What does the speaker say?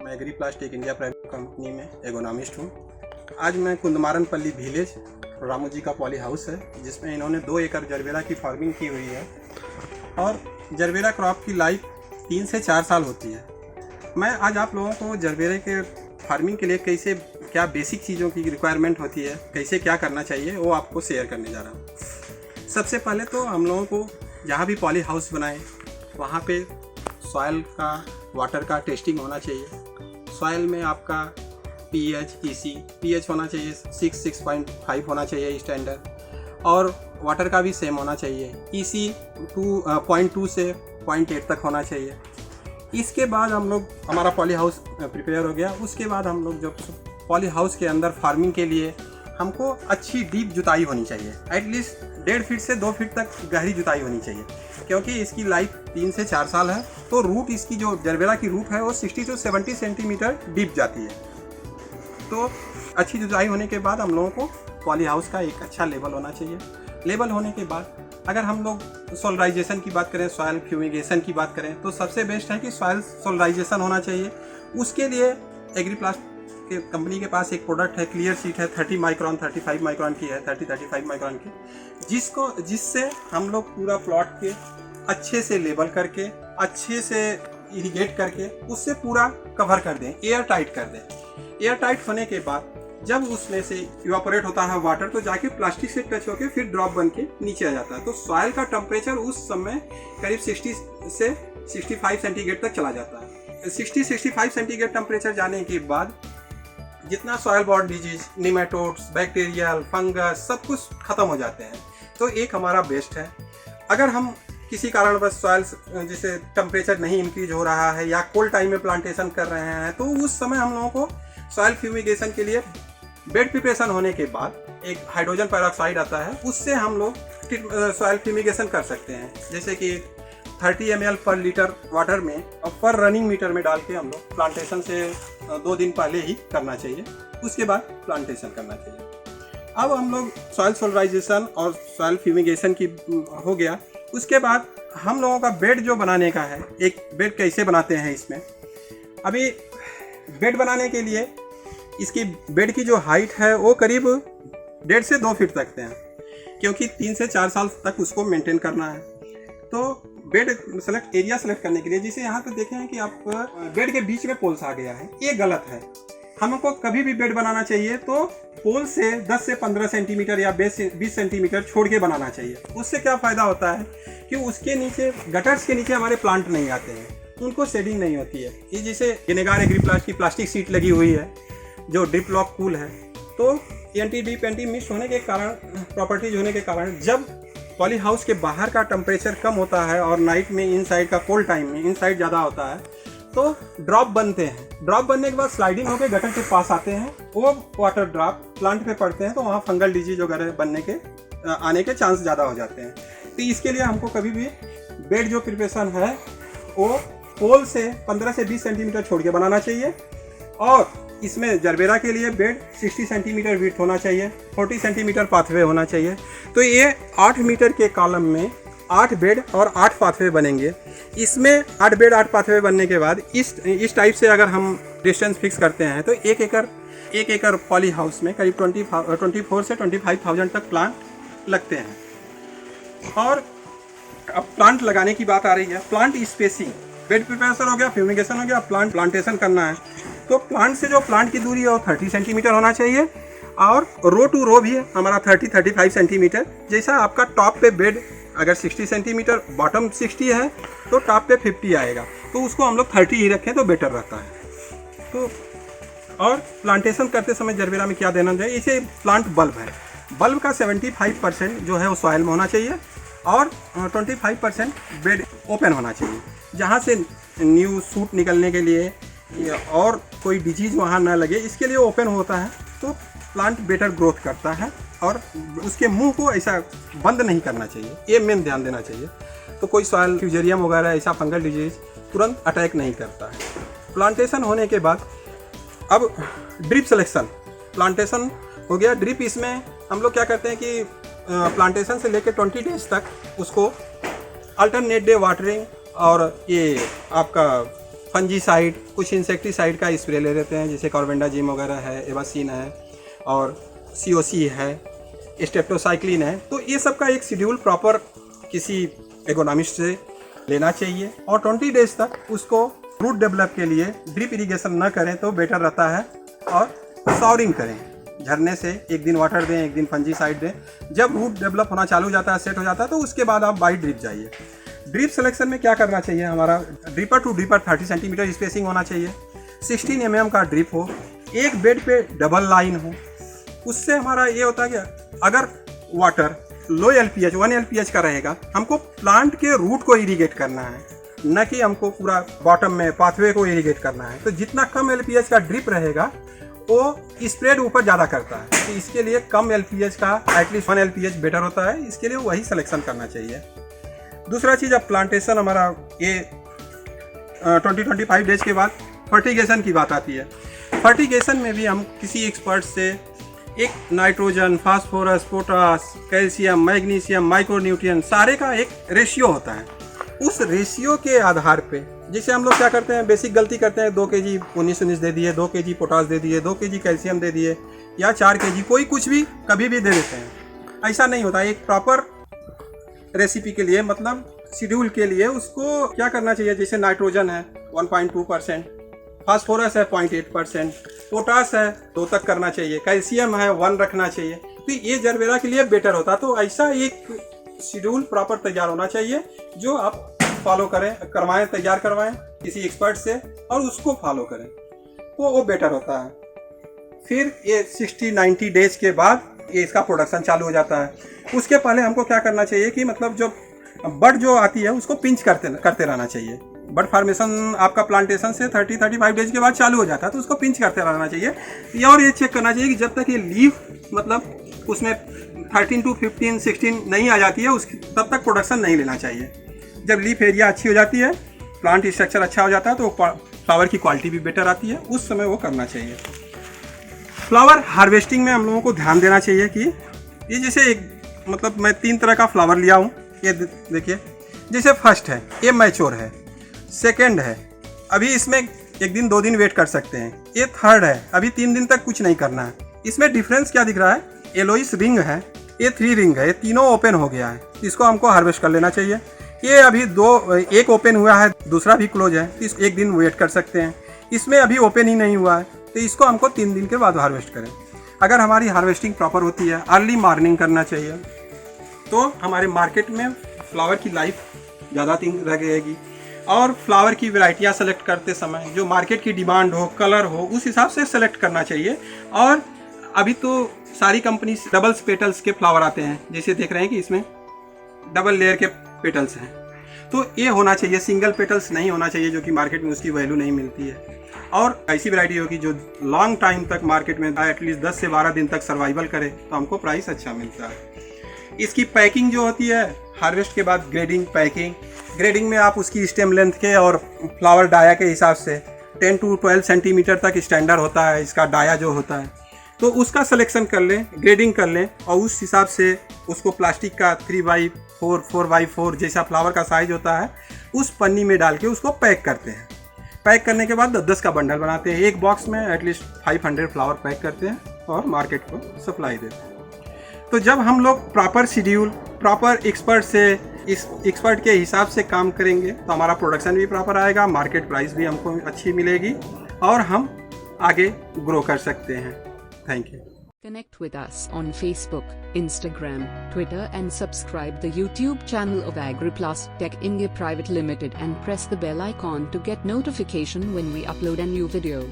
मैं एग्रीप्लास्ट एक India private company में एगोनॉमिस्ट हूँ। आज मैं कुंदमारनपल्ली विलेज रामू जी का पॉली हाउस है जिसमें इन्होंने 2 एकड़ जरबेरा की फार्मिंग की हुई है और जरबेरा क्रॉप की लाइफ 3 से 4 साल होती है। मैं आज आप लोगों को जरबेरे के फार्मिंग के लिए कैसे क्या बेसिक चीज़ों की रिक्वायरमेंट होती है, कैसे क्या करना चाहिए, वो आपको शेयर करने जा रहा हूँ। सबसे पहले तो हम लोगों को जहाँ भी पॉली हाउस बनाएं वहाँ पे सॉइल का, वाटर का टेस्टिंग होना चाहिए। सॉइल में आपका पीएच होना चाहिए 6.5 होना चाहिए स्टैंडर्ड, और वाटर का भी सेम होना चाहिए। ईसी 2.2 से 0.8 तक होना चाहिए। इसके बाद हम लोग, हमारा पॉली हाउस प्रिपेयर हो गया। उसके बाद हम लोग जब पॉली हाउस के अंदर फार्मिंग के लिए हमको अच्छी डीप जुताई होनी चाहिए। एटलीस्ट 1.5 फीट से 2 फीट तक गहरी जुताई होनी चाहिए, क्योंकि इसकी लाइफ 3 से 4 साल है। तो रूट, इसकी जो जरबेरा की रूट है वो 60 से 70 सेंटीमीटर डीप जाती है। तो अच्छी जुताई होने के बाद हम लोगों को पॉली हाउस का एक अच्छा लेवल होना चाहिए। लेवल होने के बाद अगर हम लोग सोलराइजेशन की बात करें, सॉइल फ्यूमिगेशन की बात करें, तो सबसे बेस्ट है कि सॉइल सोलराइजेशन होना चाहिए। उसके लिए एग्रीप्लास्ट के कंपनी के पास एक प्रोडक्ट है, क्लियर शीट है, 30 माइक्रॉन 35 माइक्रॉन की है, 35 माइक्रॉन की, जिससे हम लोग पूरा प्लॉट के अच्छे से लेवल करके, अच्छे से इरिगेट करके उससे पूरा कवर कर दें, एयर टाइट कर दें। एयर टाइट होने के बाद जब उसमें से इवापोरेट होता है वाटर, तो जाके प्लास्टिक से टच होके फिर ड्रॉप बन के नीचे आ जाता है। तो सॉइल का टेम्परेचर उस समय करीब 60 से 65 सेंटीग्रेड तक चला जाता है। 60-65 सेंटीग्रेड टेम्परेचर जाने के बाद जितना soil borne disease, nematodes, bacterial, fungus, सब कुछ खत्म हो जाते हैं। तो एक हमारा बेस्ट है। अगर हम किसी कारणवश सॉइल जैसे टेम्परेचर नहीं इंक्रीज हो रहा है या कोल्ड टाइम में प्लांटेशन कर रहे हैं, तो उस समय हम लोगों को सॉइल फ्यूमिगेशन के लिए बेड प्रिपरेशन होने के बाद एक हाइड्रोजन पेरोक्साइड आता है, उससे हम लोग सॉइल फ्यूमिगेशन कर सकते हैं। जैसे कि 30 ml पर लीटर वाटर में और पर रनिंग मीटर में डाल के हम लोग प्लांटेशन से 2 दिन पहले ही करना चाहिए। उसके बाद प्लांटेशन करना चाहिए। अब हम लोग सॉइल सोलराइजेशन और सॉइल फ्यूमिगेशन की हो गया। उसके बाद हम लोगों का बेड जो बनाने का है, एक बेड कैसे बनाते हैं इसमें, अभी बेड बनाने के लिए इसकी बेड की जो हाइट है वो करीब 1.5 से 2 फीट तक है, क्योंकि 3 से 4 साल तक उसको मेंटेन करना है। तो बेड एरिया सेलेक्ट करने के लिए, जिसे यहाँ पे देखें कि आप बेड के बीच में पोल्स आ गया है, ये गलत है। हमको कभी भी बेड बनाना चाहिए तो पोल से 10 से 15 सेंटीमीटर या 20 सेंटीमीटर छोड़ के बनाना चाहिए। उससे क्या फ़ायदा होता है कि उसके नीचे, गटर्स के नीचे हमारे प्लांट नहीं आते हैं, उनको शेडिंग नहीं होती है। ये जैसे गेनेगार एग्रीप्लास्ट की प्लास्टिक सीट लगी हुई है जो डिप लॉक कूल है, तो एंटी डीप एंटी मिस्ट होने के कारण, प्रॉपर्टीज होने के कारण, जब पॉली हाउस के बाहर का टेम्परेचर कम होता है और नाइट में इनसाइड का कोल्ड टाइम में इनसाइड ज़्यादा होता है, तो ड्रॉप बनते हैं। ड्रॉप बनने के बाद स्लाइडिंग होकर गटर के पास आते हैं, वो वाटर ड्रॉप प्लांट पे पड़ते हैं, तो वहाँ फंगल डिजीज वगैरह बनने के आने के चांस ज़्यादा हो जाते हैं। तो इसके लिए हमको कभी भी बेड जो प्रिपरेशन है वो पोल से 15 से 20 सेंटीमीटर छोड़ के बनाना चाहिए। और इसमें जरबेरा के लिए बेड 60 सेंटीमीटर विड्थ होना चाहिए, 40 सेंटीमीटर पाथवे होना चाहिए। तो ये 8 मीटर के कॉलम में 8 बेड और 8 पाथवे बनेंगे। इसमें 8 बेड 8 पाथवे बनने के बाद इस टाइप से अगर हम डिस्टेंस फिक्स करते हैं तो 1 एकड़ पॉली हाउस में करीब 24 से 25,000 तक प्लांट लगते हैं। और अब प्लांट लगाने की बात आ रही है। प्लांट स्पेसिंग, बेड प्रिपरेशन हो गया, फ्यूमिगेशन हो गया, प्लांटेशन करना है। तो प्लांट से जो प्लांट की दूरी है वो 30 सेंटीमीटर होना चाहिए, और रो टू रो भी हमारा 30-35 सेंटीमीटर। जैसा आपका टॉप पे बेड अगर 60 सेंटीमीटर, बॉटम 60 है, तो टॉप पे 50 आएगा, तो उसको हम लोग 30 ही रखें तो बेटर रहता है। तो और प्लांटेशन करते समय जरबेरा में क्या देना चाहिए, इसे प्लांट बल्ब है, बल्ब का 75% जो है वो सॉइल में होना चाहिए और 25% बेड ओपन होना चाहिए, जहाँ से न्यू सूट निकलने के लिए और कोई डिजीज वहाँ ना लगे, इसके लिए ओपन होता है। तो प्लांट बेटर ग्रोथ करता है और उसके मुंह को ऐसा बंद नहीं करना चाहिए, ये मेन ध्यान देना चाहिए। तो कोई सॉइल फ्यूजेरियम वगैरह ऐसा फंगल डिजीज तुरंत अटैक नहीं करता है। प्लांटेशन होने के बाद अब ड्रिप सिलेक्शन, प्लांटेशन हो गया। ड्रिप, इसमें हम लोग क्या करते हैं कि प्लांटेशन से लेकर 20 डेज तक उसको अल्टरनेट डे वाटरिंग और ये आपका फंजीसाइड, कुछ इंसेक्टिसाइड का स्प्रे ले लेते हैं, जैसे कार्बेंडाजिम वगैरह है, एवासिन है और सीओसी है, स्टेप्टोसाइक्लिन है। तो ये सब का एक शेड्यूल प्रॉपर किसी एग्रोनॉमिस्ट से लेना चाहिए और 20 डेज तक उसको रूट डेवलप के लिए ड्रिप इरिगेशन न करें तो बेटर रहता है, और सॉरिंग करें, झरने से एक दिन वाटर दें, एक दिन फंजीसाइड दें। जब रूट डेवलप होना चालू हो जाता है, सेट हो जाता है, तो उसके बाद आप बाई ड्रिप जाइए। ड्रिप सिलेक्शन में क्या करना चाहिए, हमारा dripper to dripper 30 centimetre spacing होना चाहिए, 16 mm का ड्रिप हो, एक बेड पे डबल लाइन हो। उससे हमारा ये होता है कि अगर वाटर लो LPH 1 LPH का रहेगा, हमको प्लांट के रूट को इरिगेट करना है, न कि हमको पूरा बॉटम में पाथवे को इरिगेट करना है। तो जितना कम LPH का ड्रिप रहेगा वो स्प्रेड ऊपर ज़्यादा करता है, तो इसके लिए कम LPH का एटलीस्ट 1 LPH बेटर होता है, इसके लिए वही सिलेक्शन करना चाहिए। दूसरा चीज़, अब प्लांटेशन हमारा ये 20-25 डेज के बाद फर्टिगेशन की बात आती है। फर्टिगेशन में भी हम किसी एक्सपर्ट से एक nitrogen, phosphorus, potash, calcium, magnesium, micronutrient सारे का एक रेशियो होता है। उस रेशियो के आधार पे जैसे हम लोग क्या करते हैं, बेसिक गलती करते हैं, 2 kg 19-19 दे दिए, 2 kg पोटास दे दिए, 2 kg कैल्शियम दे दिए, या 4 kg, कोई कुछ भी कभी भी दे देते हैं। ऐसा नहीं होता। एक प्रॉपर रेसिपी के लिए, मतलब शेड्यूल के लिए उसको क्या करना चाहिए, जैसे नाइट्रोजन है 1.2%, फास्फोरस है 0.8%, पोटास है 2 तक करना चाहिए, कैल्शियम है 1 रखना चाहिए। तो ये जरबेरा के लिए बेटर होता। तो ऐसा एक शेड्यूल प्रॉपर तैयार होना चाहिए जो आप फॉलो करें, करवाएं, तैयार करवाएं किसी एक्सपर्ट से और उसको फॉलो करें, तो वो बेटर होता है। फिर ये 60-90 डेज के बाद ये इसका प्रोडक्शन चालू हो जाता है। उसके पहले हमको क्या करना चाहिए कि मतलब जो बड जो आती है उसको पिंच करते रहना चाहिए। बड फार्मेशन आपका प्लांटेशन से 30-35 डेज के बाद चालू हो जाता है, तो उसको पिंच करते रहना चाहिए। और ये चेक करना चाहिए कि जब तक ये लीफ मतलब उसमें 13 to 15, 16 नहीं आ जाती है, तब तक प्रोडक्शन नहीं लेना चाहिए। जब लीफ एरिया अच्छी हो जाती है, प्लांट स्ट्रक्चर अच्छा हो जाता है, तो फ्लावर की क्वालिटी भी बेटर आती है, उस समय वो करना चाहिए। फ्लावर हार्वेस्टिंग में हम लोगों को ध्यान देना चाहिए कि ये जैसे एक मतलब मैं 3 तरह का फ्लावर लिया हूँ, ये देखिए, जैसे फर्स्ट है ये मैच्योर है, सेकेंड है अभी इसमें 1 दिन 2 दिन वेट कर सकते हैं, ये थर्ड है अभी 3 दिन तक कुछ नहीं करना है। इसमें डिफरेंस क्या दिख रहा है, एलोइस रिंग है, ये 3 रिंग है, ये तीनों ओपन हो गया है, इसको हमको हार्वेस्ट कर लेना चाहिए। ये अभी एक ओपन हुआ है, दूसरा भी क्लोज है, तो इसको 1 दिन वेट कर सकते हैं। इसमें अभी ओपन ही नहीं हुआ है, तो इसको हमको 3 दिन के बाद हार्वेस्ट करें। अगर हमारी हार्वेस्टिंग प्रॉपर होती है, अर्ली मॉर्निंग करना चाहिए, तो हमारे मार्केट में फ्लावर की लाइफ ज़्यादा दिन रहेगी। और फ्लावर की वैरायटियाँ सेलेक्ट करते समय जो मार्केट की डिमांड हो, कलर हो, उस हिसाब से सेलेक्ट करना चाहिए। और अभी तो सारी कंपनी डबल पेटल्स के फ्लावर आते हैं, जैसे देख रहे हैं कि इसमें डबल लेयर के पेटल्स हैं, तो ये होना चाहिए, सिंगल पेटल्स नहीं होना चाहिए, जो कि मार्केट में उसकी वैल्यू नहीं मिलती है। और ऐसी वैरायटी होगी जो लॉन्ग टाइम तक मार्केट में एटलीस्ट 10 से 12 दिन तक सर्वाइवल करे, तो हमको प्राइस अच्छा मिलता है। इसकी पैकिंग जो होती है, हार्वेस्ट के बाद ग्रेडिंग, ग्रेडिंग में आप उसकी स्टेम लेंथ के और फ्लावर डाया के हिसाब से 10 to 12 सेंटीमीटर तक स्टैंडर्ड होता है इसका डाया जो होता है, तो उसका सिलेक्शन कर लें, ग्रेडिंग कर लें, और उस हिसाब से उसको प्लास्टिक का 3x4, 4x4 जैसा फ्लावर का साइज होता है, उस पन्नी में डाल के उसको पैक करते हैं। पैक करने के बाद 10 का बंडल बनाते हैं, एक बॉक्स में एटलीस्ट 500 फ्लावर पैक करते हैं और मार्केट को सप्लाई देते हैं। तो जब हम लोग प्रॉपर शेड्यूल, प्रॉपर एक्सपर्ट से, इस एक्सपर्ट के हिसाब से काम करेंगे, तो हमारा प्रोडक्शन भी प्रॉपर आएगा, मार्केट प्राइस भी हमको अच्छी मिलेगी और हम आगे ग्रो कर सकते हैं। Thank you. Connect with us on Facebook, Instagram, Twitter and subscribe the YouTube channel of Agriplast Tech India Private Limited and press the bell icon to get notification when we upload a new video.